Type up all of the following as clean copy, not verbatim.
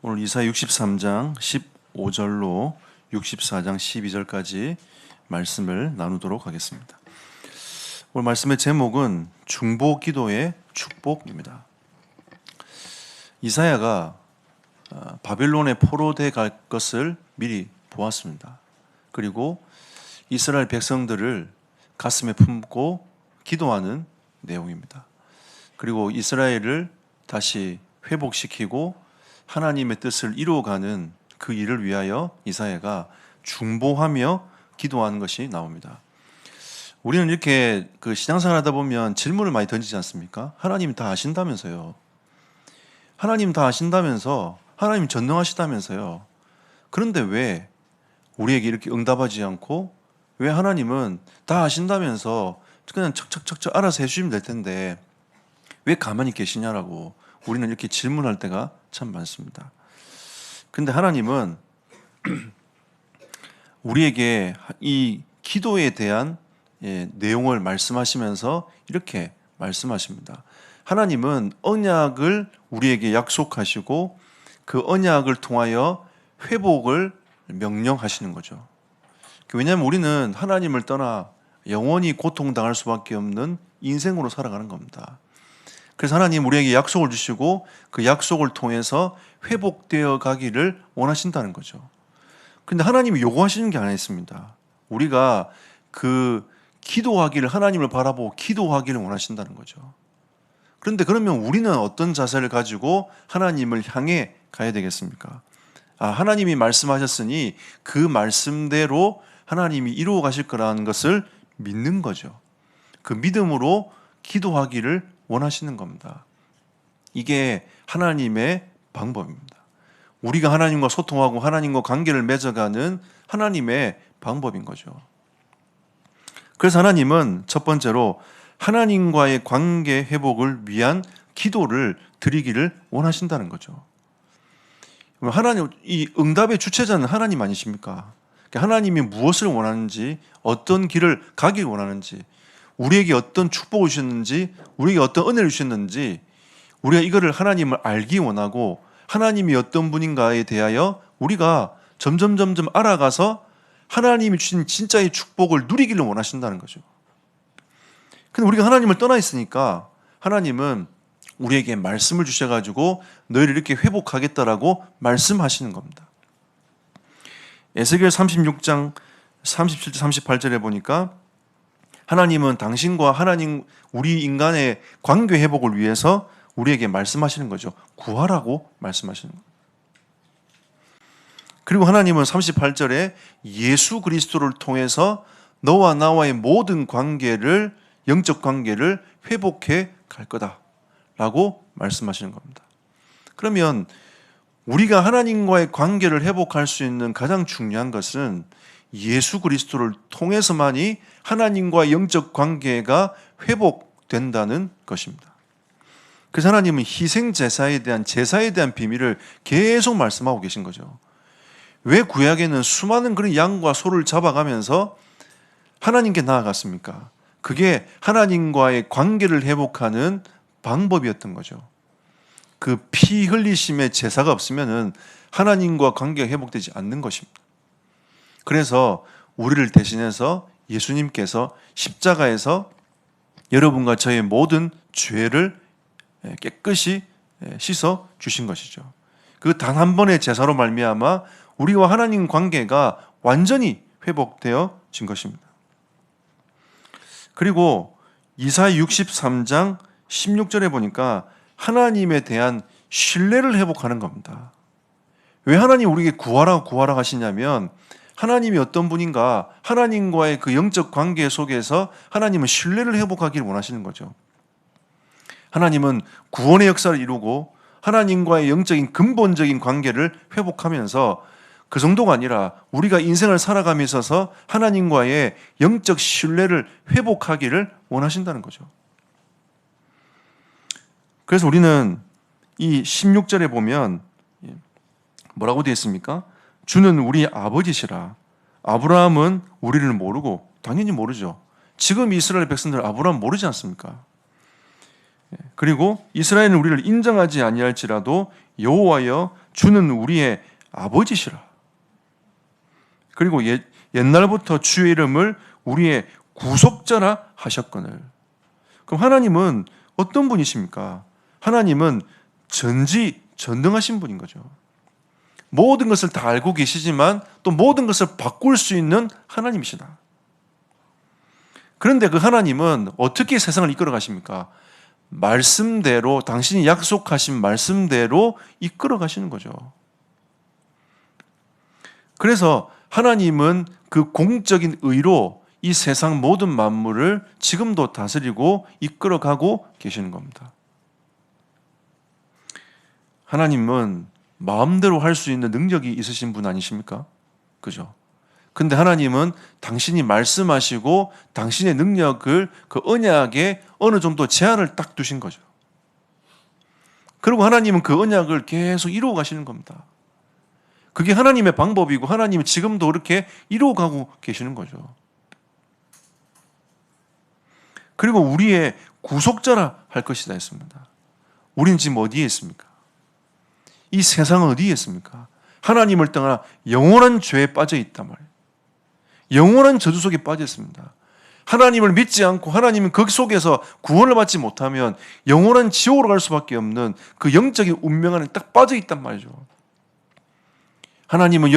오늘 이사야 63장 15절로 64장 12절까지 말씀을 나누도록 하겠습니다. 오늘 말씀의 제목은 중보 기도의 축복입니다. 이사야가 바벨론에 포로돼 갈 것을 미리 보았습니다. 그리고 이스라엘 백성들을 가슴에 품고 기도하는 내용입니다. 그리고 이스라엘을 다시 회복시키고 하나님의 뜻을 이루어가는 그 일을 위하여 이사야가 중보하며 기도하는 것이 나옵니다. 우리는 이렇게 신앙생활 하다 보면 질문을 많이 던지지 않습니까? 하나님 다 아신다면서요. 하나님 다 아신다면서, 하나님 전능하시다면서요. 그런데 왜 우리에게 이렇게 응답하지 않고, 왜 하나님은 다 아신다면서 그냥 척척척척 알아서 해주시면 될 텐데 왜 가만히 계시냐라고 우리는 이렇게 질문할 때가 참 많습니다. 그런데 하나님은 우리에게 이 기도에 대한 내용을 말씀하시면서 이렇게 말씀하십니다. 하나님은 언약을 우리에게 약속하시고 그 언약을 통하여 회복을 명령하시는 거죠. 왜냐하면 우리는 하나님을 떠나 영원히 고통당할 수밖에 없는 인생으로 살아가는 겁니다. 그래서 하나님 우리에게 약속을 주시고 그 약속을 통해서 회복되어 가기를 원하신다는 거죠. 근데 하나님이 요구하시는 게 아니라 있습니다. 우리가 그 기도하기를, 하나님을 바라보고 기도하기를 원하신다는 거죠. 그런데 그러면 우리는 어떤 자세를 가지고 하나님을 향해 가야 되겠습니까? 하나님이 말씀하셨으니 그 말씀대로 하나님이 이루어 가실 거라는 것을 믿는 거죠. 그 믿음으로 기도하기를 원하시는 겁니다. 이게 하나님의 방법입니다. 우리가 하나님과 소통하고 하나님과 관계를 맺어가는 하나님의 방법인 거죠. 그래서 하나님은 첫 번째로 하나님과의 관계 회복을 위한 기도를 드리기를 원하신다는 거죠. 하나님, 이 응답의 주체자는 하나님 아니십니까? 하나님이 무엇을 원하는지, 어떤 길을 가길 원하는지, 우리에게 어떤 축복을 주셨는지, 우리에게 어떤 은혜를 주셨는지, 우리가 이거를 하나님을 알기 원하고 하나님이 어떤 분인가에 대하여 우리가 점점 알아가서 하나님이 주신 진짜의 축복을 누리기를 원하신다는 거죠. 근데 우리가 하나님을 떠나 있으니까 하나님은 우리에게 말씀을 주셔가지고 너희를 이렇게 회복하겠다라고 말씀하시는 겁니다. 에스겔 36장 37절 38절에 보니까 하나님은 당신과 하나님, 우리 인간의 관계 회복을 위해서 우리에게 말씀하시는 거죠. 구하라고 말씀하시는 거예요. 그리고 하나님은 38절에 예수 그리스도를 통해서 너와 나와의 모든 관계를, 영적 관계를 회복해 갈 거다라고 말씀하시는 겁니다. 그러면 우리가 하나님과의 관계를 회복할 수 있는 가장 중요한 것은 예수 그리스도를 통해서만이 하나님과 영적 관계가 회복된다는 것입니다. 그래서 하나님은 희생 제사에 대한 비밀을 계속 말씀하고 계신 거죠. 왜 구약에는 수많은 그런 양과 소를 잡아가면서 하나님께 나아갔습니까? 그게 하나님과의 관계를 회복하는 방법이었던 거죠. 그 피 흘리심의 제사가 없으면은 하나님과 관계가 회복되지 않는 것입니다. 그래서 우리를 대신해서 예수님께서 십자가에서 여러분과 저의 모든 죄를 깨끗이 씻어 주신 것이죠. 그 단 한 번의 제사로 말미암아 우리와 하나님 관계가 완전히 회복되어진 것입니다. 그리고 이사야 63장 16절에 보니까 하나님에 대한 신뢰를 회복하는 겁니다. 왜 하나님 우리에게 구하라 하시냐면 하나님이 어떤 분인가, 하나님과의 그 영적 관계 속에서 하나님은 신뢰를 회복하기를 원하시는 거죠. 하나님은 구원의 역사를 이루고 하나님과의 영적인 근본적인 관계를 회복하면서 그 정도가 아니라 우리가 인생을 살아감에 있어서 하나님과의 영적 신뢰를 회복하기를 원하신다는 거죠. 그래서 우리는 이 16절에 보면 뭐라고 되어 있습니까? 주는 우리 아버지시라. 아브라함은 우리를 모르고, 당연히 모르죠. 지금 이스라엘 백성들 아브라함 모르지 않습니까? 그리고 이스라엘은 우리를 인정하지 아니할지라도 여호와여 주는 우리의 아버지시라. 그리고 옛날부터 주의 이름을 우리의 구속자라 하셨거늘. 그럼 하나님은 어떤 분이십니까? 하나님은 전지전능하신 분인 거죠. 모든 것을 다 알고 계시지만 또 모든 것을 바꿀 수 있는 하나님이시다. 그런데 그 하나님은 어떻게 세상을 이끌어 가십니까? 말씀대로, 당신이 약속하신 말씀대로 이끌어 가시는 거죠. 그래서 하나님은 그 공적인 의로 이 세상 모든 만물을 지금도 다스리고 이끌어 가고 계시는 겁니다. 하나님은 마음대로 할 수 있는 능력이 있으신 분 아니십니까? 그죠? 근데 하나님은 당신이 말씀하시고 당신의 능력을 그 언약에 어느 정도 제한을 딱 두신 거죠. 그리고 하나님은 그 언약을 계속 이루어 가시는 겁니다. 그게 하나님의 방법이고 하나님은 지금도 그렇게 이루어 가고 계시는 거죠. 그리고 우리의 구속자라 할 것이다 했습니다. 우리는 지금 어디에 있습니까? 이 세상은 어디에 있습니까? 하나님을 떠나 영원한 죄에 빠져 있단 말이에요. 영원한 저주 속에 빠져 있습니다. 하나님을 믿지 않고 하나님은 그 속에서 구원을 받지 못하면 영원한 지옥으로 갈 수밖에 없는 그 영적인 운명 안에 딱 빠져 있단 말이죠. 하나님은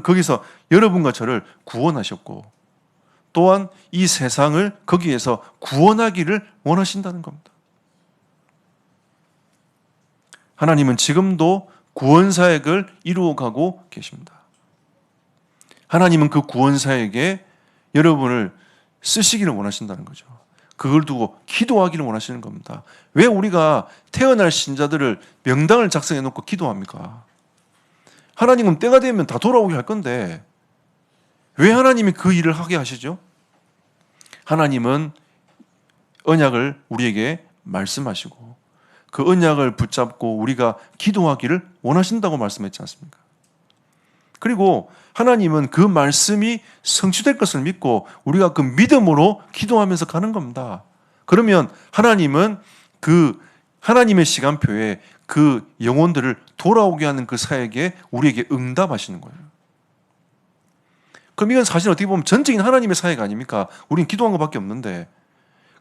거기서 여러분과 저를 구원하셨고 또한 이 세상을 거기에서 구원하기를 원하신다는 겁니다. 하나님은 지금도 구원사역을 이루어가고 계십니다. 하나님은 그 구원사역에 여러분을 쓰시기를 원하신다는 거죠. 그걸 두고 기도하기를 원하시는 겁니다. 왜 우리가 태어날 신자들을 명단을 작성해 놓고 기도합니까? 하나님은 때가 되면 다 돌아오게 할 건데 왜 하나님이 그 일을 하게 하시죠? 하나님은 언약을 우리에게 말씀하시고 그 언약을 붙잡고 우리가 기도하기를 원하신다고 말씀했지 않습니까? 그리고 하나님은 그 말씀이 성취될 것을 믿고 우리가 그 믿음으로 기도하면서 가는 겁니다. 그러면 하나님은 그 하나님의 시간표에 그 영혼들을 돌아오게 하는 그 사역에 우리에게 응답하시는 거예요. 그럼 이건 사실 어떻게 보면 전적인 하나님의 사역 아닙니까? 우리는 기도한 것밖에 없는데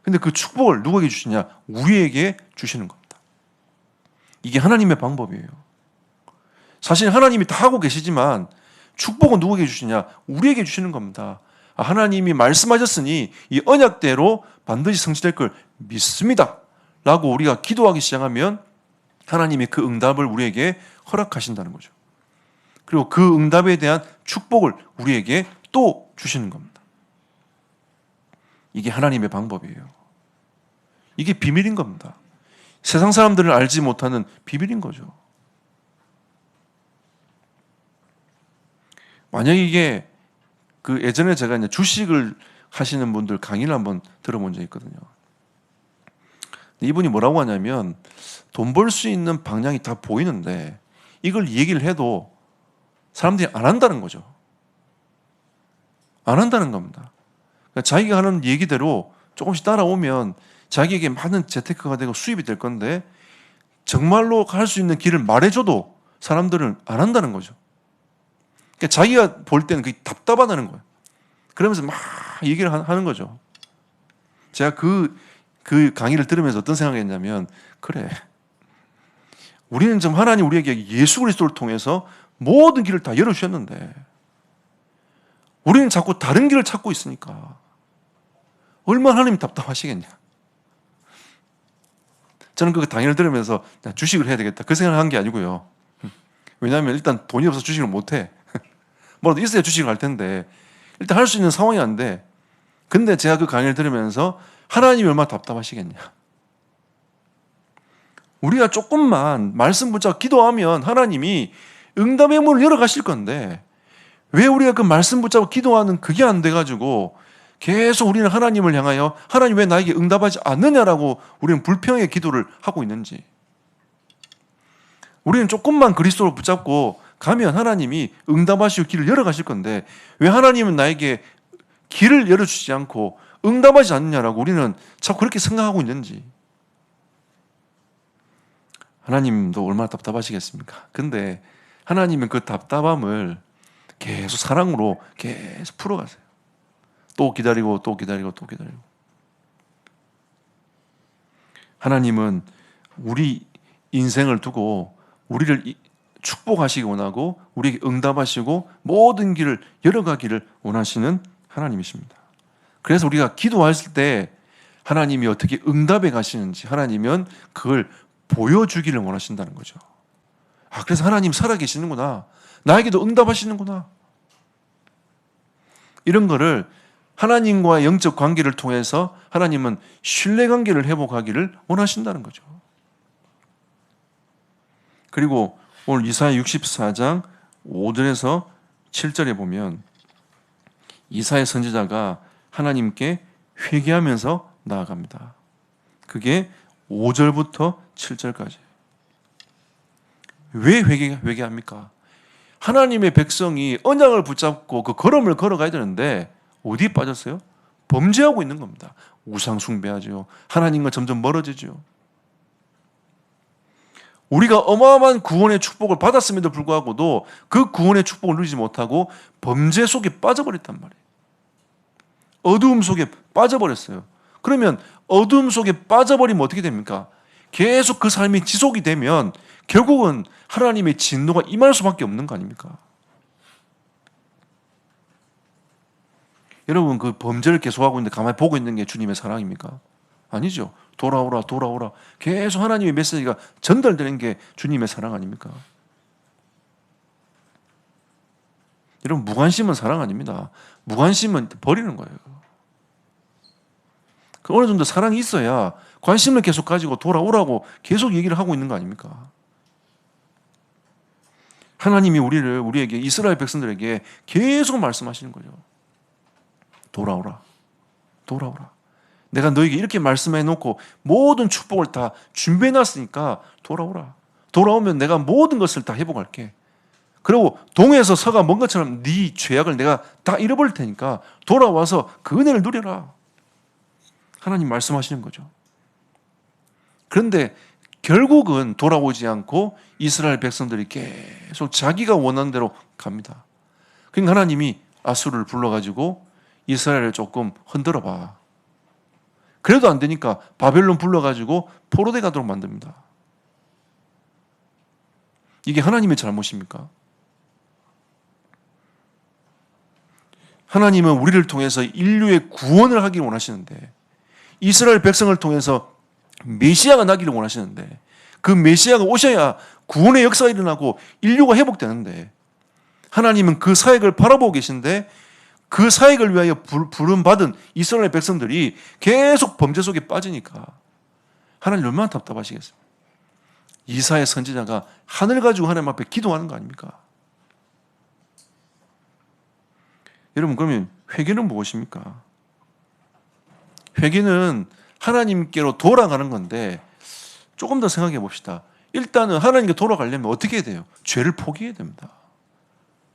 근데 그 축복을 누구에게 주시냐? 우리에게 주시는 겁니다. 이게 하나님의 방법이에요. 사실 하나님이 다 하고 계시지만 축복은 누구에게 주시냐? 우리에게 주시는 겁니다. 하나님이 말씀하셨으니 이 언약대로 반드시 성취될 걸 믿습니다. 라고 우리가 기도하기 시작하면 하나님이 그 응답을 우리에게 허락하신다는 거죠. 그리고 그 응답에 대한 축복을 우리에게 또 주시는 겁니다. 이게 하나님의 방법이에요. 이게 비밀인 겁니다. 세상 사람들은 알지 못하는 비밀인 거죠. 만약에 이게 그 예전에 제가 이제 주식을 하시는 분들 강의를 한번 들어본 적이 있거든요. 이분이 뭐라고 하냐면 돈 벌 수 있는 방향이 다 보이는데 이걸 얘기를 해도 사람들이 안 한다는 거죠. 안 한다는 겁니다. 그러니까 자기가 하는 얘기대로 조금씩 따라오면 자기에게 많은 재테크가 되고 수입이 될 건데 정말로 갈 수 있는 길을 말해줘도 사람들은 안 한다는 거죠. 그러니까 자기가 볼 때는 그게 답답하다는 거예요. 그러면서 막 얘기를 하는 거죠. 제가 그 강의를 들으면서 어떤 생각을 했냐면 그래 우리는 좀 하나님 우리에게 예수 그리스도를 통해서 모든 길을 다 열어주셨는데 우리는 자꾸 다른 길을 찾고 있으니까 얼마나 하나님이 답답하시겠냐. 저는 그 강의를 들으면서 주식을 해야 되겠다 그 생각을 한 게 아니고요. 왜냐하면 일단 돈이 없어서 주식을 못해. 뭐라도 있어야 주식을 할 텐데 일단 할 수 있는 상황이 안 돼. 근데 제가 그 강의를 들으면서 하나님이 얼마나 답답하시겠냐. 우리가 조금만 말씀 붙잡고 기도하면 하나님이 응답의 문을 열어가실 건데 왜 우리가 그 말씀 붙잡고 기도하는 그게 안 돼가지고 계속 우리는 하나님을 향하여 하나님 왜 나에게 응답하지 않느냐라고 우리는 불평의 기도를 하고 있는지. 우리는 조금만 그리스도를 붙잡고 가면 하나님이 응답하시고 길을 열어가실 건데 왜 하나님은 나에게 길을 열어주지 않고 응답하지 않느냐라고 우리는 자꾸 그렇게 생각하고 있는지. 하나님도 얼마나 답답하시겠습니까? 근데 하나님은 그 답답함을 계속 사랑으로 계속 풀어가세요. 또 기다리고 또 기다리고 또 기다리고. 하나님은 우리 인생을 두고 우리를 축복하시기 원하고 우리에게 응답하시고 모든 길을 열어가기를 원하시는 하나님이십니다. 그래서 우리가 기도했을 때 하나님이 어떻게 응답해 가시는지 하나님은 그걸 보여주기를 원하신다는 거죠. 아, 그래서 하나님 살아계시는구나. 나에게도 응답하시는구나. 이런 거를 하나님과의 영적 관계를 통해서 하나님은 신뢰관계를 회복하기를 원하신다는 거죠. 그리고 오늘 이사야 64장 5절에서 7절에 보면 이사야 선지자가 하나님께 회개하면서 나아갑니다. 그게 5절부터 7절까지. 왜 회개합니까? 하나님의 백성이 언약을 붙잡고 그 걸음을 걸어가야 되는데 어디에 빠졌어요? 범죄하고 있는 겁니다. 우상 숭배하죠. 하나님과 점점 멀어지죠. 우리가 어마어마한 구원의 축복을 받았음에도 불구하고도 그 구원의 축복을 누리지 못하고 범죄 속에 빠져버렸단 말이에요. 어두움 속에 빠져버렸어요. 그러면 어두움 속에 빠져버리면 어떻게 됩니까? 계속 그 삶이 지속이 되면 결국은 하나님의 진노가 임할 수밖에 없는 거 아닙니까? 여러분, 그 범죄를 계속하고 있는데 가만히 보고 있는 게 주님의 사랑입니까? 아니죠. 돌아오라, 돌아오라. 계속 하나님의 메시지가 전달되는 게 주님의 사랑 아닙니까? 여러분, 무관심은 사랑 아닙니다. 무관심은 버리는 거예요. 어느 정도 사랑이 있어야 관심을 계속 가지고 돌아오라고 계속 얘기를 하고 있는 거 아닙니까? 하나님이 우리에게 이스라엘 백성들에게 계속 말씀하시는 거죠. 돌아오라. 돌아오라. 내가 너에게 이렇게 말씀해 놓고 모든 축복을 다 준비해 놨으니까 돌아오라. 돌아오면 내가 모든 것을 다 회복할게. 그리고 동에서 서가 먼 것처럼 네 죄악을 내가 다 잃어버릴 테니까 돌아와서 그 은혜를 누려라. 하나님 말씀하시는 거죠. 그런데 결국은 돌아오지 않고 이스라엘 백성들이 계속 자기가 원하는 대로 갑니다. 그러니까 하나님이 아수르를 불러가지고 이스라엘을 조금 흔들어 봐. 그래도 안 되니까 바벨론 불러가지고 포로되 가도록 만듭니다. 이게 하나님의 잘못입니까? 하나님은 우리를 통해서 인류의 구원을 하기를 원하시는데 이스라엘 백성을 통해서 메시아가 나기를 원하시는데 그 메시아가 오셔야 구원의 역사가 일어나고 인류가 회복되는데 하나님은 그 사역을 바라보고 계신데 그 사역을 위하여 부름받은 이스라엘 백성들이 계속 범죄 속에 빠지니까 하나님 얼마나 답답하시겠습니까? 이사야 선지자가 하늘 가지고 하나님 앞에 기도하는 거 아닙니까? 여러분, 그러면 회개는 무엇입니까? 회개는 하나님께로 돌아가는 건데 조금 더 생각해 봅시다. 일단은 하나님께 돌아가려면 어떻게 해야 돼요? 죄를 포기해야 됩니다.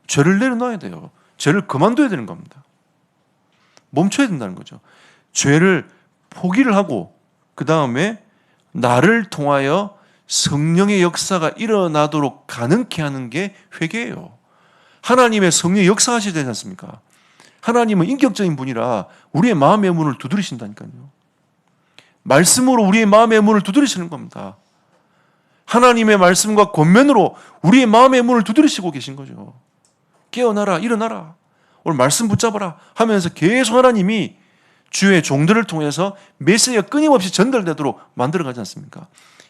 죄를 내려놔야 돼요. 죄를 그만둬야 되는 겁니다. 멈춰야 된다는 거죠. 죄를 포기를 하고 그 다음에 나를 통하여 성령의 역사가 일어나도록 가능케 하는 게 회개예요. 하나님의 성령의 역사하셔야 되지 않습니까? 하나님은 인격적인 분이라 우리의 마음의 문을 두드리신다니까요. 말씀으로 우리의 마음의 문을 두드리시는 겁니다. 하나님의 말씀과 권면으로 우리의 마음의 문을 두드리시고 계신 거죠. 깨어나라, 일어나라, 오늘 말씀 붙잡아라 하면서 계속 하나님이 주의 종들을 통해서 메시지가 끊임없이 전달되도록 만들어가지 않습니까?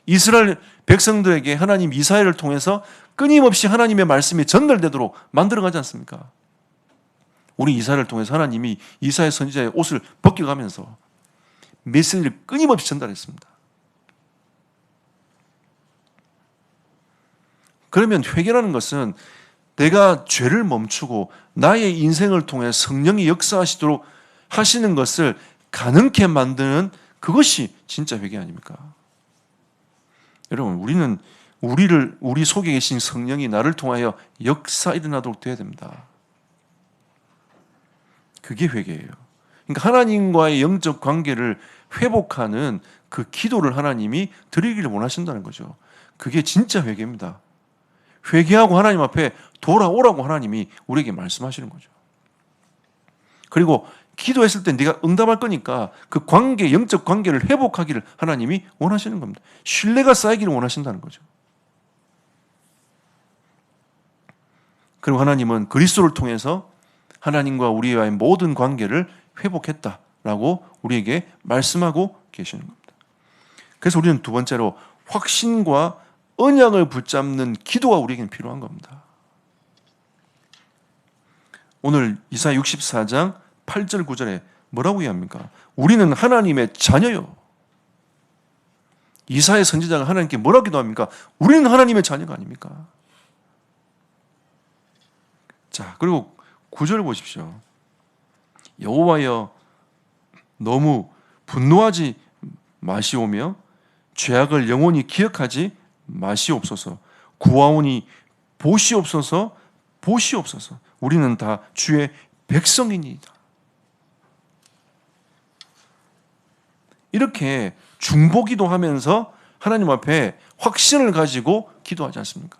이스라엘 백성들에게 하나님 이사야를 통해서 끊임없이 하나님의 말씀이 전달되도록 만들어가지 않습니까? 우리 이사야를 통해서 하나님이 이사야 선지자의 옷을 벗겨가면서 메시지를 끊임없이 전달했습니다. 그러면 회개라는 것은 내가 죄를 멈추고 나의 인생을 통해 성령이 역사하시도록 하시는 것을 가능케 만드는 그것이 진짜 회개 아닙니까? 여러분, 우리는 우리 속에 계신 성령이 나를 통하여 역사 일어나도록 되어야 됩니다. 그게 회개예요. 그러니까 하나님과의 영적 관계를 회복하는 그 기도를 하나님이 드리기를 원하신다는 거죠. 그게 진짜 회개입니다. 회개하고 하나님 앞에 돌아오라고 하나님이 우리에게 말씀하시는 거죠. 그리고 기도했을 때 네가 응답할 거니까 그 관계, 영적 관계를 회복하기를 하나님이 원하시는 겁니다. 신뢰가 쌓이기를 원하신다는 거죠. 그리고 하나님은 그리스도를 통해서 하나님과 우리와의 모든 관계를 회복했다라고 우리에게 말씀하고 계시는 겁니다. 그래서 우리는 두 번째로 확신과 언약을 붙잡는 기도가 우리에게는 필요한 겁니다. 오늘 이사야 64장 8절 9절에 뭐라고 이야기합니까? 우리는 하나님의 자녀요. 이사야 선지자가 하나님께 뭐라고 기도합니까? 우리는 하나님의 자녀가 아닙니까? 자, 그리고 9절 보십시오. 여호와여 너무 분노하지 마시오며 죄악을 영원히 기억하지 마시옵소서. 구하오니 보시옵소서. 보시옵소서. 우리는 다 주의 백성이니이다. 이렇게 중보기도 하면서 하나님 앞에 확신을 가지고 기도하지 않습니까?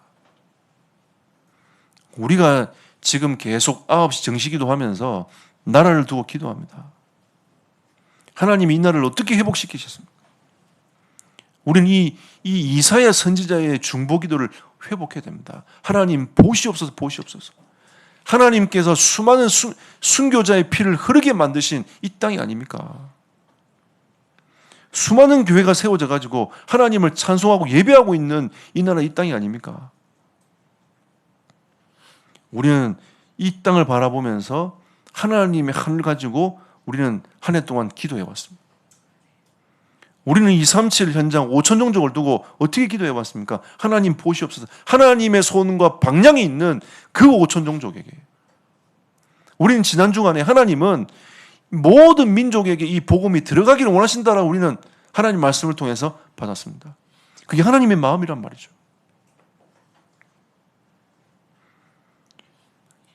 우리가 지금 계속 9시 정시기도 하면서 나라를 두고 기도합니다. 하나님이 이 나라를 어떻게 회복시키셨습니까? 우리는 이 이사야 선지자의 중보기도를 회복해야 됩니다. 하나님 보시옵소서, 보시옵소서. 하나님께서 수많은 순교자의 피를 흐르게 만드신 이 땅이 아닙니까? 수많은 교회가 세워져 가지고 하나님을 찬송하고 예배하고 있는 이 나라, 이 땅이 아닙니까? 우리는 이 땅을 바라보면서 하나님의 하늘 가지고 우리는 한 해 동안 기도해 왔습니다. 우리는 237 현장 5천 종족을 두고 어떻게 기도해 왔습니까? 하나님 보시옵소서. 하나님의 손과 방향이 있는 그 5천 종족에게. 우리는 지난 주간에 하나님은 모든 민족에게 이 복음이 들어가기를 원하신다라고 우리는 하나님 말씀을 통해서 받았습니다. 그게 하나님의 마음이란 말이죠.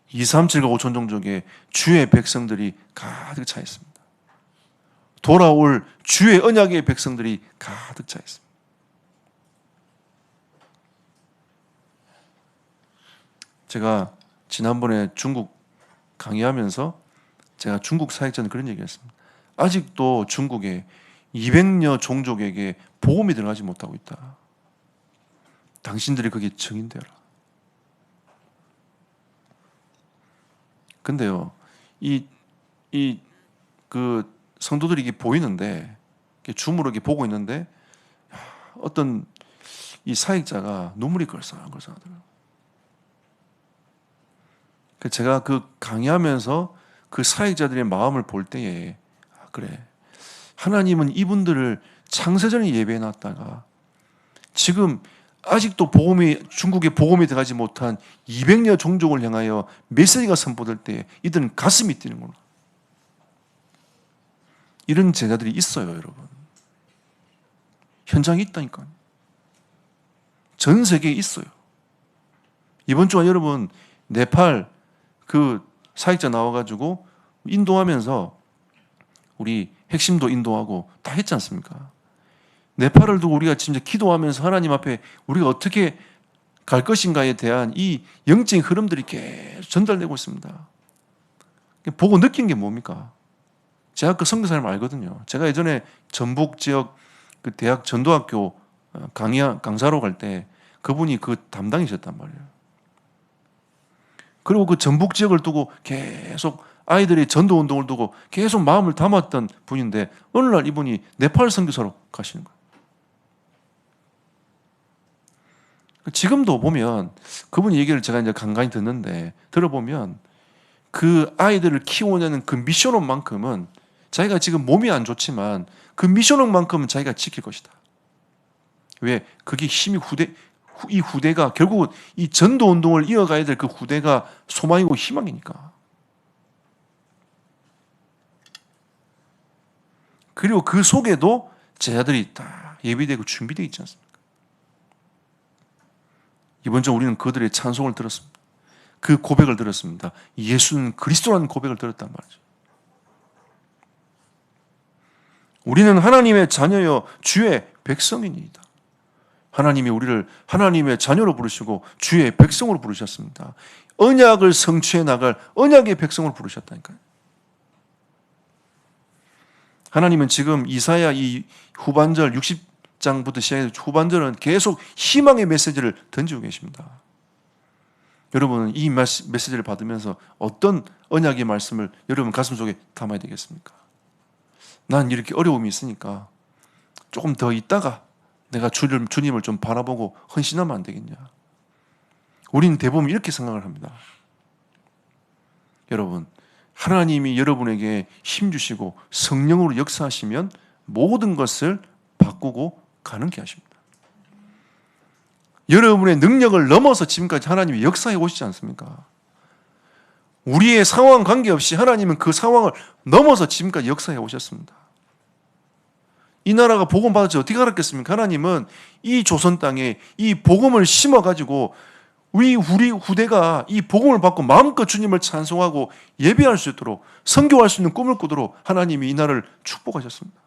237과 5천 종족에 주의 백성들이 가득 차 있습니다. 돌아올 주의 언약의 백성들이 가득 차 있습니다. 제가 지난번에 중국 강의하면서 제가 중국 사역자는 그런 얘기했습니다. 아직도 중국에 200여 종족에게 복음이 들어가지 못하고 있다. 당신들이 거기에 증인되어라. 근데요, 그 성도들이 이게 보이는데, 줌으로 이렇게 보고 있는데, 어떤 이 사역자가 눈물이 걸싹걸싹하더라고요. 제가 그 강의하면서 그 사역자들의 마음을 볼 때에, 그래. 하나님은 이분들을 창세전에 예배해 놨다가 지금 아직도 중국에 복음이 들어가지 못한 200여 종족을 향하여 메시지가 선포될 때 이들은 가슴이 뛰는구나. 이런 제자들이 있어요, 여러분. 현장에 있다니까요. 전 세계에 있어요. 이번 주에 여러분 네팔 그 사역자 나와가지고 인도하면서 우리 핵심도 인도하고 다 했지 않습니까? 네팔을 두고 우리가 진짜 기도하면서 하나님 앞에 우리가 어떻게 갈 것인가에 대한 이 영적인 흐름들이 계속 전달되고 있습니다. 보고 느낀 게 뭡니까? 제가 그 선교사님 알거든요. 제가 예전에 전북 지역 그 대학 전도학교 강사로 갈 때 그분이 그 담당이셨단 말이에요. 그리고 그 전북 지역을 두고 계속 아이들의 전도 운동을 두고 계속 마음을 담았던 분인데 어느 날 이분이 네팔 선교사로 가시는 거예요. 지금도 보면 그분 얘기를 제가 이제 간간히 듣는데 들어보면 그 아이들을 키우려는 그 미션업만큼은 자기가 지금 몸이 안 좋지만 그 미션업만큼은 자기가 지킬 것이다. 왜? 그게 힘이 이 후대가 결국은 이 전도 운동을 이어가야 될 그 후대가 소망이고 희망이니까. 그리고 그 속에도 제자들이 다 예비되고 준비되어 있지 않습니까? 이번 주 우리는 그들의 찬송을 들었습니다. 그 고백을 들었습니다. 예수는 그리스도라는 고백을 들었단 말이죠. 우리는 하나님의 자녀여 주의 백성이니이다. 하나님이 우리를 하나님의 자녀로 부르시고 주의 백성으로 부르셨습니다. 언약을 성취해 나갈 언약의 백성으로 부르셨다니까요. 하나님은 지금 이사야 이 후반절 60장부터 시작해서 후반절은 계속 희망의 메시지를 던지고 계십니다. 여러분은 이 메시지를 받으면서 어떤 언약의 말씀을 여러분 가슴속에 담아야 되겠습니까? 난 이렇게 어려움이 있으니까 조금 더 있다가 내가 주님을 좀 바라보고 헌신하면 안 되겠냐? 우리는 대부분 이렇게 생각을 합니다. 여러분, 하나님이 여러분에게 힘 주시고 성령으로 역사하시면 모든 것을 바꾸고 가능케 하십니다. 여러분의 능력을 넘어서 지금까지 하나님이 역사해 오시지 않습니까? 우리의 상황 관계없이 하나님은 그 상황을 넘어서 지금까지 역사해 오셨습니다. 이 나라가 복음 받았지 어떻게 알았겠습니까? 하나님은 이 조선 땅에 이 복음을 심어가지고 우리 후대가 이 복음을 받고 마음껏 주님을 찬송하고 예배할 수 있도록 선교할 수 있는 꿈을 꾸도록 하나님이 이 나라를 축복하셨습니다.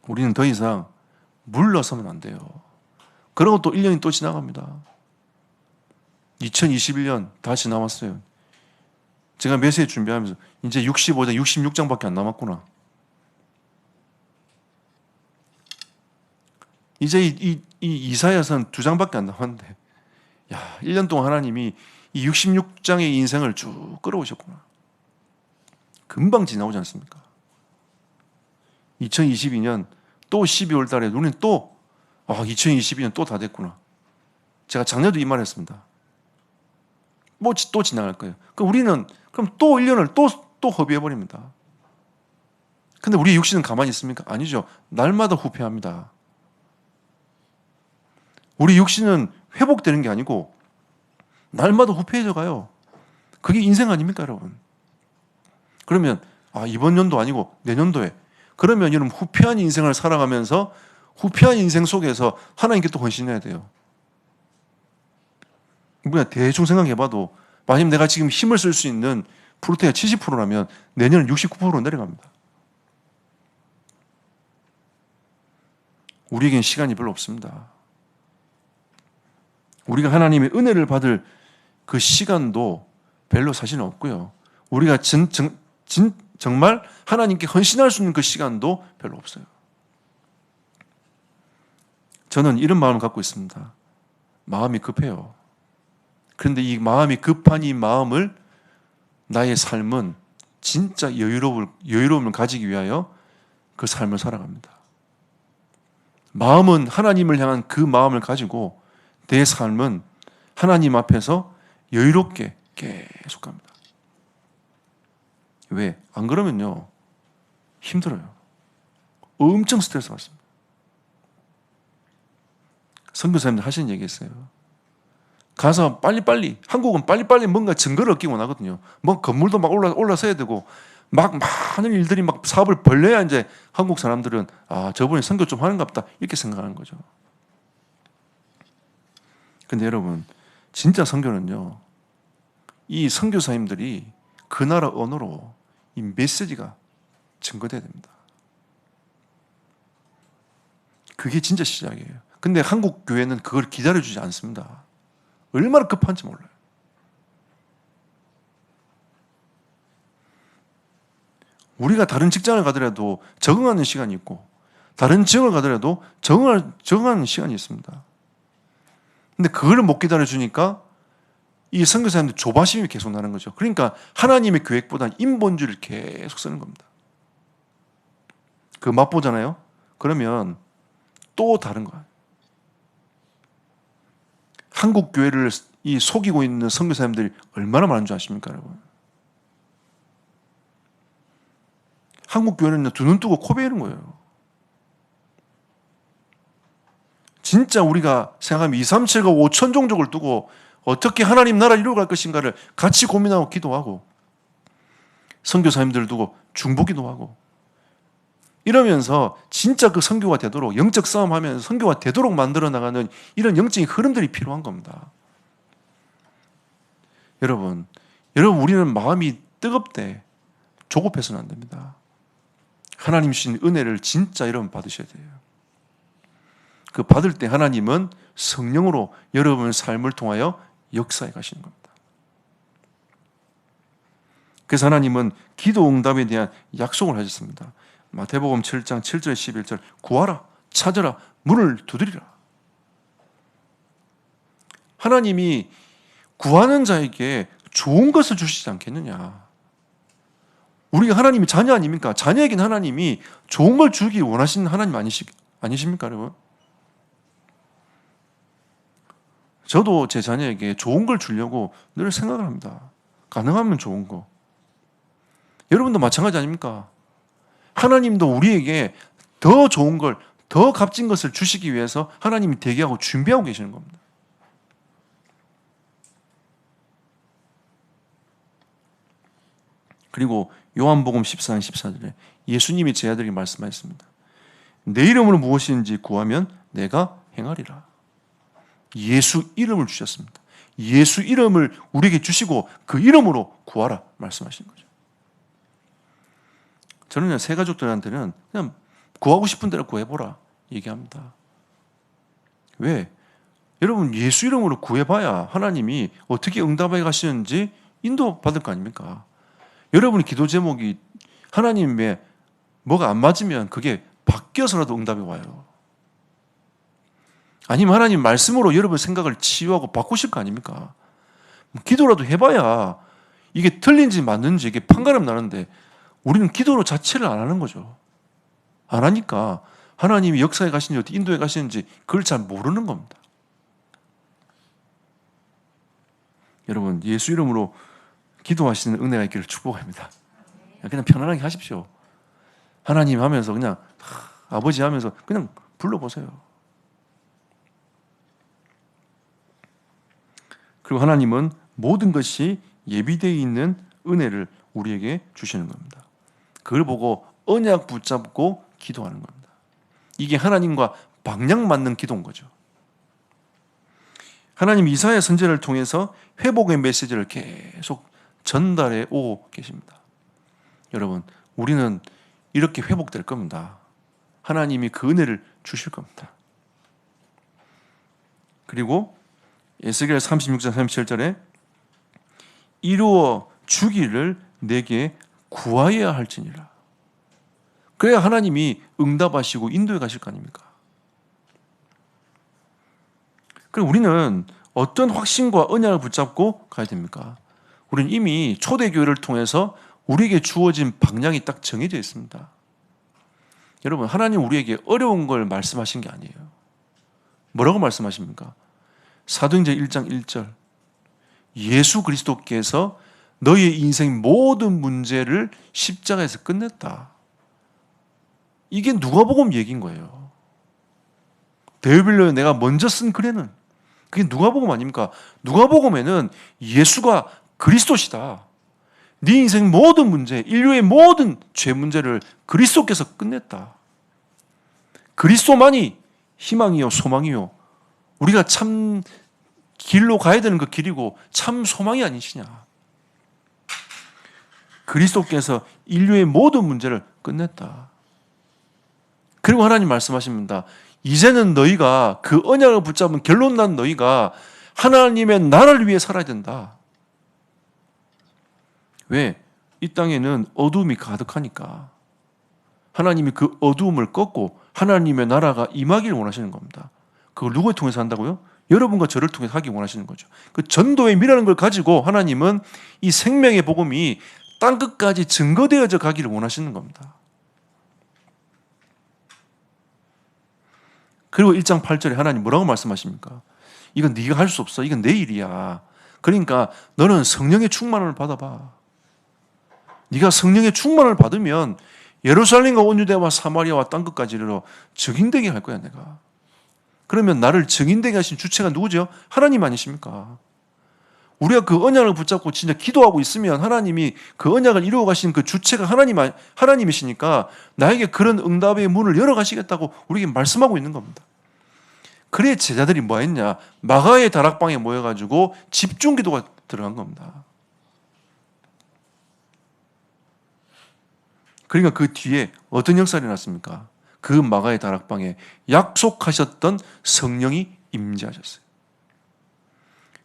우리는 더 이상 물러서면 안 돼요. 그러고 또 1년이 또 지나갑니다. 2021년 다시 남았어요. 제가 메시지 준비하면서 이제 65장, 66장밖에 안 남았구나. 이제 이 이사야서는 2장밖에 안 남았는데, 야, 1년 동안 하나님이 이 66장의 인생을 쭉 끌어오셨구나. 금방 지나오지 않습니까? 2022년 또 12월 달에 눈에 또 2022년 또 다 됐구나. 제가 작년에도 이 말 했습니다. 뭐 또 지나갈 거예요. 그럼 우리는 그럼 또 1년을 또 허비해버립니다. 근데 우리 육신은 가만히 있습니까? 아니죠. 날마다 후퇴합니다. 우리 육신은 회복되는 게 아니고 날마다 후퇴해져 가요. 그게 인생 아닙니까, 여러분? 그러면 이번 연도 아니고 내년도에 그러면 여러분 후퇴한 인생을 살아가면서 후퇴한 인생 속에서 하나님께 또 헌신해야 돼요. 우리가 대충 생각해봐도 만약 내가 지금 힘을 쓸 수 있는 프로테인이 70%라면 내년은 69%로 내려갑니다. 우리에겐 시간이 별로 없습니다. 우리가 하나님의 은혜를 받을 그 시간도 별로 사실은 없고요. 우리가 정말 하나님께 헌신할 수 있는 그 시간도 별로 없어요. 저는 이런 마음을 갖고 있습니다. 마음이 급해요. 그런데 이 마음이 급한 이 마음을 나의 삶은 진짜 여유로움을 가지기 위하여 그 삶을 살아갑니다. 마음은 하나님을 향한 그 마음을 가지고 내 삶은 하나님 앞에서 여유롭게 계속 갑니다. 왜? 안 그러면요 힘들어요. 엄청 스트레스 받습니다. 선교사님들 하시는 얘기 있어요. 가서 빨리빨리, 한국은 빨리빨리 뭔가 증거를 얻기 원하거든요. 뭐 건물도 막 올라서야 되고 막 많은 일들이 막 사업을 벌려야 이제 한국 사람들은 저분이 선교 좀 하는가 보다 이렇게 생각하는 거죠. 근데 여러분 진짜 선교는요 이 선교사님들이 그 나라 언어로 이 메시지가 증거돼야 됩니다. 그게 진짜 시작이에요. 근데 한국 교회는 그걸 기다려주지 않습니다. 얼마나 급한지 몰라요. 우리가 다른 직장을 가더라도 적응하는 시간이 있고 다른 지역을 가더라도 적응하는 시간이 있습니다. 근데 그걸 못 기다려주니까 이 선교사님들 조바심이 계속 나는 거죠. 그러니까 하나님의 계획보다는 인본주의를 계속 쓰는 겁니다. 그 맛보잖아요. 그러면 또 다른 거예요. 한국 교회를 이 속이고 있는 선교사님들이 얼마나 많은 줄 아십니까, 여러분? 한국 교회는 두 눈 뜨고 코 베이는 거예요. 진짜 우리가 생각하면 2, 3, 7과 5천 종족을 두고 어떻게 하나님 나라를 이루어갈 것인가를 같이 고민하고 기도하고 선교사님들을 두고 중보기도 하고 이러면서 진짜 그 선교가 되도록 영적 싸움하면서 선교가 되도록 만들어 나가는 이런 영적인 흐름들이 필요한 겁니다. 여러분 우리는 마음이 뜨겁되 조급해서는 안 됩니다. 하나님 주신 은혜를 진짜 여러분 받으셔야 돼요. 그 받을 때 하나님은 성령으로 여러분의 삶을 통하여 역사해 가시는 겁니다. 그래서 하나님은 기도 응답에 대한 약속을 하셨습니다. 마태복음 7장 7절 11절 구하라 찾으라 문을 두드리라. 하나님이 구하는 자에게 좋은 것을 주시지 않겠느냐. 우리가 하나님이 자녀 아닙니까? 자녀에게는 하나님이 좋은 걸 주기 원하시는 하나님 아니십니까 여러분? 저도 제 자녀에게 좋은 걸 주려고 늘 생각을 합니다. 가능하면 좋은 거. 여러분도 마찬가지 아닙니까? 하나님도 우리에게 더 좋은 걸, 더 값진 것을 주시기 위해서 하나님이 대기하고 준비하고 계시는 겁니다. 그리고 요한복음 14장 14절에 예수님이 제 아들에게 말씀하셨습니다. 내 이름으로 무엇인지 구하면 내가 행하리라. 예수 이름을 주셨습니다. 예수 이름을 우리에게 주시고 그 이름으로 구하라 말씀하신 거죠. 저는 그냥 새 가족들한테는 그냥 구하고 싶은 대로 구해보라 얘기합니다. 왜? 여러분 예수 이름으로 구해봐야 하나님이 어떻게 응답해 가시는지 인도받을 거 아닙니까? 여러분의 기도 제목이 하나님의 뭐가 안 맞으면 그게 바뀌어서라도 응답이 와요. 아니면 하나님 말씀으로 여러분의 생각을 치유하고 바꾸실 거 아닙니까? 기도라도 해봐야 이게 틀린지 맞는지 이게 판가름 나는데 우리는 기도로 자체를 안 하는 거죠. 안 하니까 하나님이 역사에 가시는지 어떻게 인도에 가시는지 그걸 잘 모르는 겁니다. 여러분 예수 이름으로 기도하시는 은혜가 있기를 축복합니다. 그냥 편안하게 하십시오. 하나님 하면서 그냥 아버지 하면서 그냥 불러보세요. 그리고 하나님은 모든 것이 예비되어 있는 은혜를 우리에게 주시는 겁니다. 그걸 보고 언약 붙잡고 기도하는 겁니다. 이게 하나님과 방향 맞는 기도인 거죠. 하나님 이사야 선지자를 통해서 회복의 메시지를 계속 전달해 오고 계십니다. 여러분, 우리는 이렇게 회복될 겁니다. 하나님이 그 은혜를 주실 겁니다. 그리고 에스겔 36장 37절에 이루어 주기를 내게 구하여야 할지니라. 그래야 하나님이 응답하시고 인도해 가실 거 아닙니까? 그리고 우리는 어떤 확신과 언약을 붙잡고 가야 됩니까? 우리는 이미 초대교회를 통해서 우리에게 주어진 방향이 딱 정해져 있습니다. 여러분, 하나님 우리에게 어려운 걸 말씀하신 게 아니에요. 뭐라고 말씀하십니까? 사도행전 1장 1절 예수 그리스도께서 너희의 인생 모든 문제를 십자가에서 끝냈다. 이게 누가복음 얘기인 거예요. 데오빌로에 내가 먼저 쓴 글에는 그게 누가복음 아닙니까? 누가복음에는 예수가 그리스도시다. 네 인생 모든 문제, 인류의 모든 죄 문제를 그리스도께서 끝냈다. 그리스도만이 희망이요 소망이요 우리가 참 길로 가야 되는 그 길이고 참 소망이 아니시냐. 그리스도께서 인류의 모든 문제를 끝냈다. 그리고 하나님 말씀하십니다. 이제는 너희가 그 언약을 붙잡은 결론 난 너희가 하나님의 나라를 위해 살아야 된다. 왜? 이 땅에는 어두움이 가득하니까 하나님이 그 어두움을 꺾고 하나님의 나라가 임하기를 원하시는 겁니다. 그걸 누구를 통해서 한다고요? 여러분과 저를 통해서 하기 원하시는 거죠. 그 전도의 미라는 걸 가지고 하나님은 이 생명의 복음이 땅끝까지 증거되어져 가기를 원하시는 겁니다. 그리고 1장 8절에 하나님 뭐라고 말씀하십니까? 이건 네가 할 수 없어. 이건 내 일이야. 그러니까 너는 성령의 충만을 받아봐. 네가 성령의 충만을 받으면 예루살렘과 온 유대와 사마리아와 땅끝까지 이르러 증인되게 할 거야 내가. 그러면 나를 증인되게 하신 주체가 누구죠? 하나님 아니십니까? 우리가 그 언약을 붙잡고 진짜 기도하고 있으면 하나님이 그 언약을 이루어 가신 그 주체가 하나님이시니까 나에게 그런 응답의 문을 열어 가시겠다고 우리에게 말씀하고 있는 겁니다. 그래 제자들이 뭐 했냐? 마가의 다락방에 모여가지고 집중 기도가 들어간 겁니다. 그러니까 그 뒤에 어떤 역사가 일어났습니까? 그 마가의 다락방에 약속하셨던 성령이 임재하셨어요.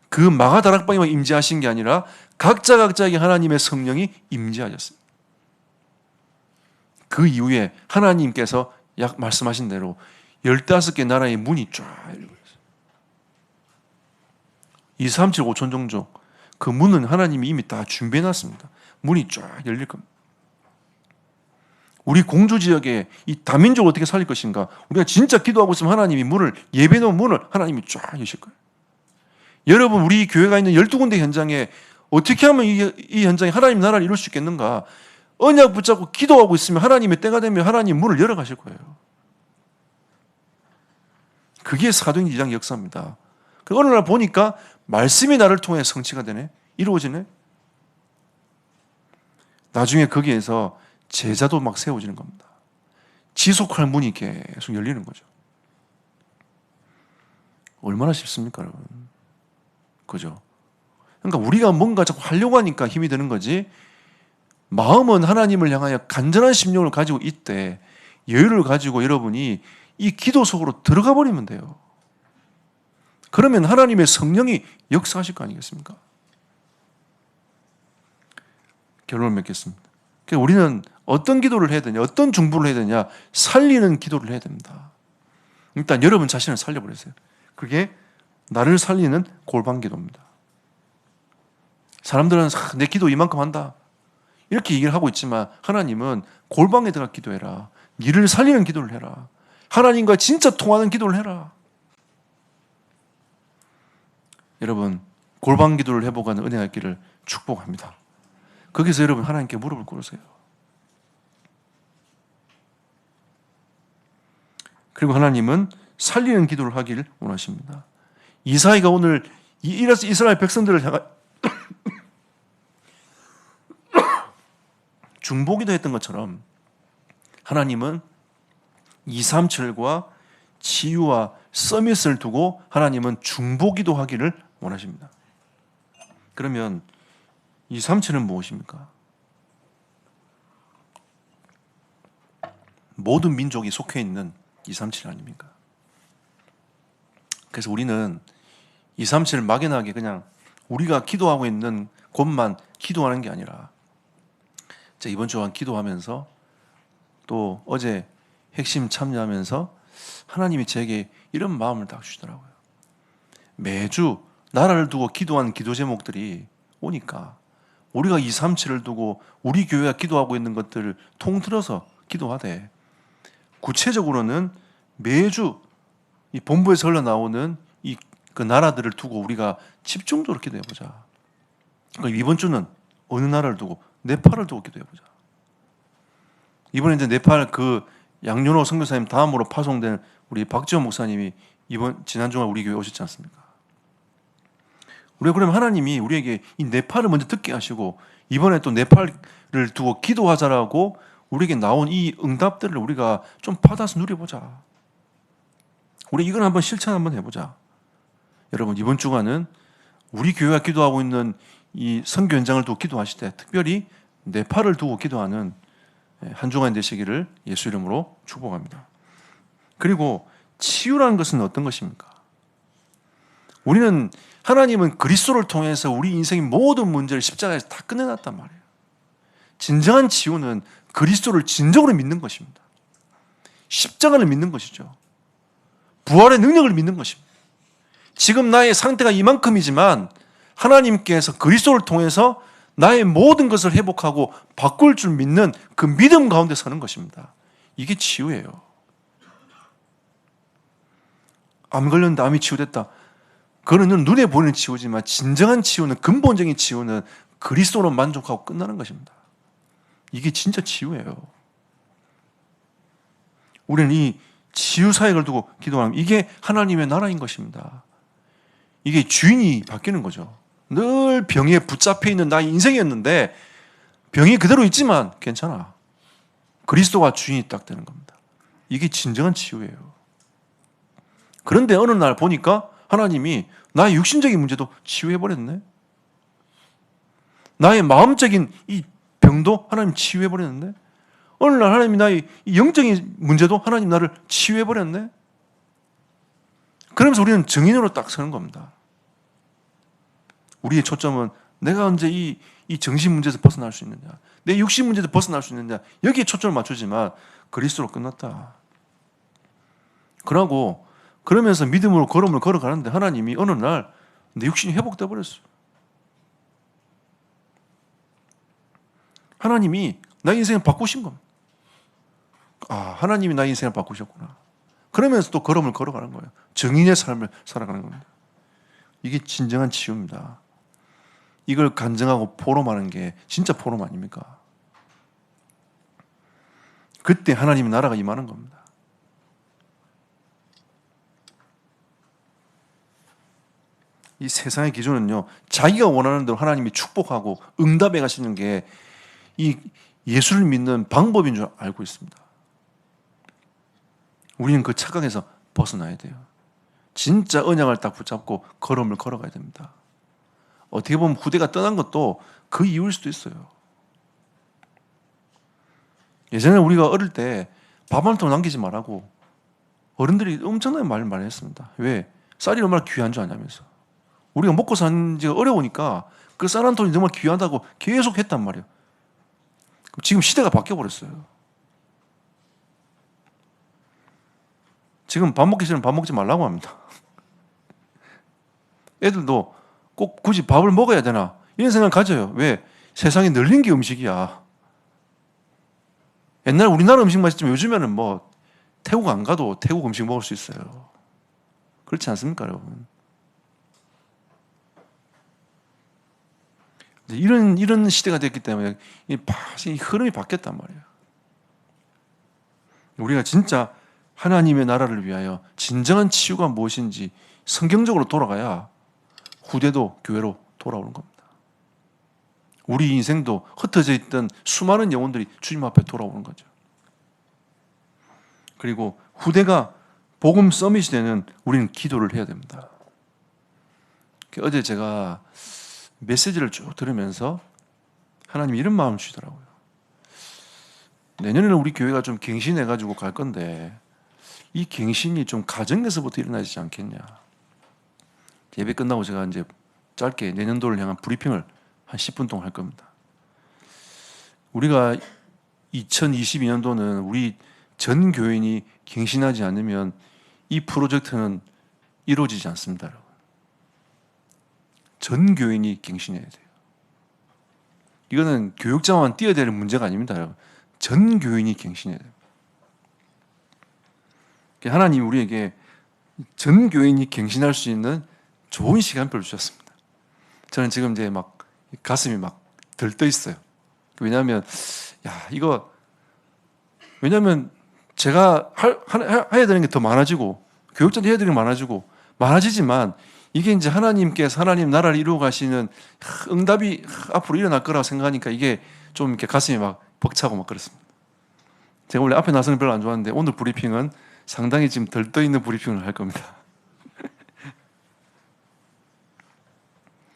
그 마가 다락방에만 임재하신 게 아니라 각자에게 하나님의 성령이 임재하셨습니다. 그 이후에 하나님께서 말씀하신 대로 15개 나라의 문이 쫙 열려버렸어요. 2, 3, 7, 5천 종족, 그 문은 하나님이 이미 다 준비해놨습니다. 문이 쫙 열릴 겁니다. 우리 공주 지역에 이 다민족을 어떻게 살릴 것인가? 우리가 진짜 기도하고 있으면 하나님이 예배놓은 문을 하나님이 쫙 여실 거예요. 여러분, 우리 교회가 있는 12군데 현장에 어떻게 하면 이 현장에 하나님 나라를 이룰 수 있겠는가? 언약 붙잡고 기도하고 있으면 하나님의 때가 되면 하나님 문을 열어가실 거예요. 그게 사도행전 2장 역사입니다. 어느 날 보니까 말씀이 나를 통해 성취가 되네, 이루어지네. 나중에 거기에서 제자도 막 세워지는 겁니다. 지속할 문이 계속 열리는 거죠. 얼마나 쉽습니까, 여러분? 그죠? 그러니까 우리가 뭔가 자꾸 하려고 하니까 힘이 드는 거지, 마음은 하나님을 향하여 간절한 심령을 가지고 있대, 여유를 가지고 여러분이 이 기도 속으로 들어가 버리면 돼요. 그러면 하나님의 성령이 역사하실 거 아니겠습니까? 결론을 맺겠습니다. 그러니까 우리는 어떤 기도를 해야 되냐, 어떤 중보를 해야 되냐, 살리는 기도를 해야 됩니다. 일단 여러분 자신을 살려버리세요. 그게 나를 살리는 골방 기도입니다. 사람들은 내 기도 이만큼 한다, 이렇게 얘기를 하고 있지만 하나님은 골방에 들어가 기도해라, 니를 살리는 기도를 해라, 하나님과 진짜 통하는 기도를 해라. 여러분, 골방 기도를 해보고 하는 은혜가 있기를 축복합니다. 거기서 여러분 하나님께 무릎을 꿇으세요. 그리고 하나님은 살리는 기도를 하기를 원하십니다. 이사야가 오늘 이스라엘 백성들을 향한 중보기도 했던 것처럼 하나님은 237과 치유와 서밋을 두고 하나님은 중보기도 하기를 원하십니다. 그러면 237은 무엇입니까? 모든 민족이 속해 있는 237 아닙니까? 그래서 우리는 237을 막연하게 그냥 우리가 기도하고 있는 곳만 기도하는 게 아니라, 이번 주간 기도하면서 또 어제 핵심 참여하면서 하나님이 제게 이런 마음을 딱 주시더라고요. 매주 나라를 두고 기도한 기도 제목들이 오니까 우리가 237을 두고 우리 교회가 기도하고 있는 것들을 통틀어서 기도하되, 구체적으로는 매주 이 본부에서 흘러나오는 그 나라들을 두고 우리가 집중적으로 기도해보자. 이번 주는 어느 나라를 두고? 네팔을 두고 기도해보자. 이번에 이제 네팔 그 양윤호 선교사님 다음으로 파송된 우리 박지원 목사님이 지난 주말 우리 교회 오셨지 않습니까? 우리가 그러면 하나님이 우리에게 이 네팔을 먼저 듣게 하시고 이번에 또 네팔을 두고 기도하자라고 우리에게 나온 이 응답들을 우리가 좀 받아서 누려보자. 우리 이걸 한번 실천 한번 해보자. 여러분, 이번 주간은 우리 교회가 기도하고 있는 이 선교 현장을 두고 기도하실 때 특별히 네팔을 두고 기도하는 한 주간 되시기를 예수 이름으로 축복합니다. 그리고 치유라는 것은 어떤 것입니까? 하나님은 그리스도를 통해서 우리 인생의 모든 문제를 십자가에서 다 끝내놨단 말이에요. 진정한 치유는 그리스도를 진정으로 믿는 것입니다. 십자가를 믿는 것이죠. 부활의 능력을 믿는 것입니다. 지금 나의 상태가 이만큼이지만 하나님께서 그리스도를 통해서 나의 모든 것을 회복하고 바꿀 줄 믿는 그 믿음 가운데 서는 것입니다. 이게 치유예요. 암 걸렸는데 암이 치유됐다. 그거는 눈에 보이는 치유지만 진정한 치유는, 근본적인 치유는 그리스도로 만족하고 끝나는 것입니다. 이게 진짜 치유예요. 우리는 이 치유 사역을 두고 기도하면 이게 하나님의 나라인 것입니다. 이게 주인이 바뀌는 거죠. 늘 병에 붙잡혀 있는 나의 인생이었는데 병이 그대로 있지만 괜찮아. 그리스도가 주인이 딱 되는 겁니다. 이게 진정한 치유예요. 그런데 어느 날 보니까 하나님이 나의 육신적인 문제도 치유해버렸네. 나의 마음적인 이 병도 하나님 치유해버렸는데 어느 날 하나님이 나의 이 영적인 문제도 하나님 나를 치유해버렸네. 그러면서 우리는 증인으로 딱 서는 겁니다. 우리의 초점은 내가 언제 이 정신 문제에서 벗어날 수 있느냐, 내 육신 문제에서 벗어날 수 있느냐, 여기에 초점을 맞추지만 그리스도로 끝났다. 그러면서 믿음으로 걸음을 걸어가는데 하나님이 어느 날 내 육신이 회복돼 버렸어. 하나님이 나의 인생을 바꾸신 겁니다. 하나님이 나의 인생을 바꾸셨구나. 그러면서 또 걸음을 걸어가는 거예요. 정인의 삶을 살아가는 겁니다. 이게 진정한 치유입니다. 이걸 간증하고 포럼하는 게 진짜 포럼 아닙니까? 그때 하나님의 나라가 임하는 겁니다. 이 세상의 기준은요, 자기가 원하는 대로 하나님이 축복하고 응답해 가시는 게 이 예수를 믿는 방법인 줄 알고 있습니다. 우리는 그 착각에서 벗어나야 돼요. 진짜 언약을 딱 붙잡고 걸음을 걸어가야 됩니다. 어떻게 보면 후대가 떠난 것도 그 이유일 수도 있어요. 예전에 우리가 어릴 때 밥 한 통 남기지 말라고 어른들이 엄청나게 말을 했습니다. 왜? 쌀이 얼마나 귀한 줄 아냐면서. 우리가 먹고 사는 지가 어려우니까 그 쌀 한 통이 정말 귀하다고 계속 했단 말이에요. 지금 시대가 바뀌어버렸어요. 지금 밥 먹기 싫으면 밥 먹지 말라고 합니다. 애들도 꼭 굳이 밥을 먹어야 되나 이런 생각을 가져요. 왜? 세상에 널린 게 음식이야. 옛날 우리나라 음식 맛있지만 요즘에는 뭐 태국 안 가도 태국 음식 먹을 수 있어요. 그렇지 않습니까, 여러분? 이런 시대가 됐기 때문에 이 흐름이 바뀌었단 말이에요. 우리가 진짜 하나님의 나라를 위하여 진정한 치유가 무엇인지 성경적으로 돌아가야 후대도 교회로 돌아오는 겁니다. 우리 인생도 흩어져 있던 수많은 영혼들이 주님 앞에 돌아오는 거죠. 그리고 후대가 복음 서밋이 되는 우리는 기도를 해야 됩니다. 어제 제가 메시지를 쭉 들으면서 하나님이 이런 마음을 주시더라고요. 내년에는 우리 교회가 좀 갱신해가지고 갈 건데 이 갱신이 좀 가정에서부터 일어나지 않겠냐. 예배 끝나고 제가 이제 짧게 내년도를 향한 브리핑을 한 10분 동안 할 겁니다. 우리가 2022년도는 우리 전 교인이 갱신하지 않으면 이 프로젝트는 이루어지지 않습니다, 여러분. 전 교인이 갱신해야 돼요. 이거는 교육자만 뛰어야 되는 문제가 아닙니다, 여러분. 전 교인이 갱신해야 돼요. 하나님이 우리에게 전 교인이 갱신할 수 있는 좋은 시간표를 주셨습니다. 저는 지금 이제 막 가슴이 막 들떠 있어요. 왜냐하면 왜냐하면 제가 해야 되는 게 더 많아지고 교육자도 해야 되는 게 많아지지만 이게 이제 하나님께서 하나님 나라를 이루어 가시는 응답이 앞으로 일어날 거라고 생각하니까 이게 좀 이렇게 가슴이 막 벅차고 막 그렇습니다. 제가 원래 앞에 나서는 별로 안 좋아하는데 오늘 브리핑은 상당히 지금 들떠 있는 브리핑을 할 겁니다.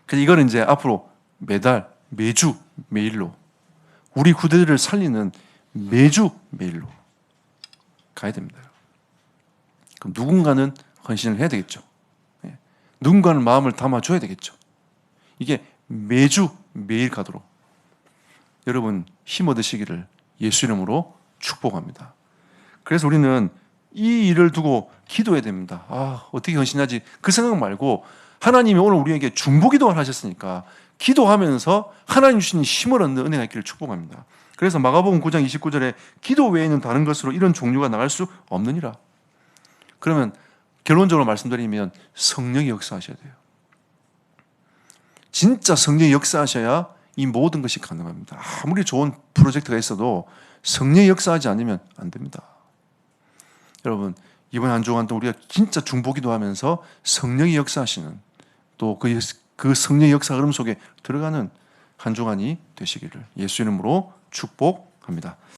그래서 이거는 이제 앞으로 매달, 매주, 매일로 우리 후대들을 살리는 매주, 매일로 가야 됩니다. 그럼 누군가는 헌신을 해야 되겠죠. 누군가는 마음을 담아줘야 되겠죠. 이게 매주, 매일 가도록 여러분 힘 얻으시기를 예수 이름으로 축복합니다. 그래서 우리는 이 일을 두고 기도해야 됩니다. 어떻게 헌신하지? 그 생각 말고 하나님이 오늘 우리에게 중보기도를 하셨으니까 기도하면서 하나님 주신 힘을 얻는 은혜가 있기를 축복합니다. 그래서 마가복음 9장 29절에 기도 외에는 다른 것으로 이런 종류가 나갈 수 없느니라. 그러면 결론적으로 말씀드리면 성령이 역사하셔야 돼요. 진짜 성령이 역사하셔야 이 모든 것이 가능합니다. 아무리 좋은 프로젝트가 있어도 성령이 역사하지 않으면 안 됩니다. 여러분 이번 한 주간 또 우리가 진짜 중보기도 하면서 성령이 역사하시는 또 그 성령의 역사 흐름 속에 들어가는 한 주간이 되시기를 예수 이름으로 축복합니다.